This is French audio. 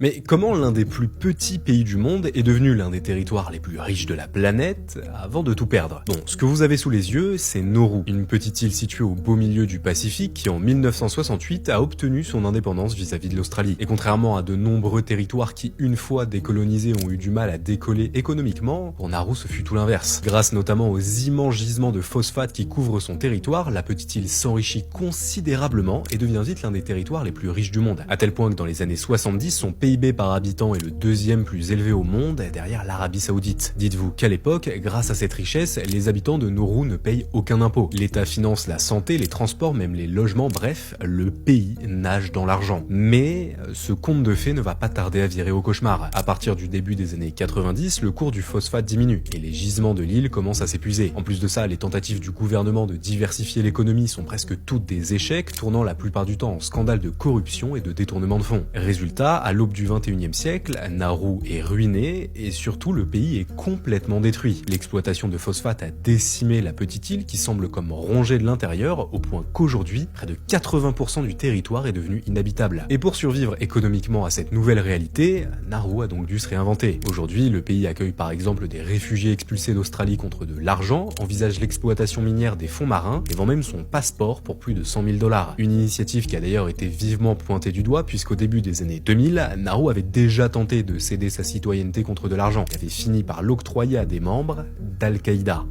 Mais comment l'un des plus petits pays du monde est devenu l'un des territoires les plus riches de la planète avant de tout perdre? Bon, ce que vous avez sous les yeux, c'est Nauru, une petite île située au beau milieu du Pacifique qui en 1968 a obtenu son indépendance vis-à-vis de l'Australie. Et contrairement à de nombreux territoires qui, une fois décolonisés, ont eu du mal à décoller économiquement, pour Nauru ce fut tout l'inverse. Grâce notamment aux immenses gisements de phosphate qui couvrent son territoire, la petite île s'enrichit considérablement et devient vite l'un des territoires les plus riches du monde. À tel point que dans les années 70, son PIB par habitant est le deuxième plus élevé au monde, derrière l'Arabie Saoudite. Dites-vous qu'à l'époque, grâce à cette richesse, les habitants de Nauru ne payent aucun impôt. L'État finance la santé, les transports, même les logements, bref, le pays nage dans l'argent. Mais ce conte de fées ne va pas tarder à virer au cauchemar. À partir du début des années 90, le cours du phosphate diminue et les gisements de l'île commencent à s'épuiser. En plus de ça, les tentatives du gouvernement de diversifier l'économie sont presque toutes des échecs, tournant la plupart du temps en scandale de corruption et de détournement de fonds. Résultat, à l'aube du XXIe siècle, Nauru est ruiné et surtout le pays est complètement détruit. L'exploitation de phosphate a décimé la petite île qui semble comme rongée de l'intérieur au point qu'aujourd'hui, près de 80% du territoire est devenu inhabitable. Et pour survivre économiquement à cette nouvelle réalité, Nauru a donc dû se réinventer. Aujourd'hui, le pays accueille par exemple des réfugiés expulsés d'Australie contre de l'argent, envisage l'exploitation minière des fonds marins et vend même son passeport pour plus de 100 000 $. Une initiative qui a d'ailleurs été vivement pointée du doigt puisqu'au début des années 2000, Nauru avait déjà tenté de céder sa citoyenneté contre de l'argent et avait fini par l'octroyer à des membres d'Al-Qaïda.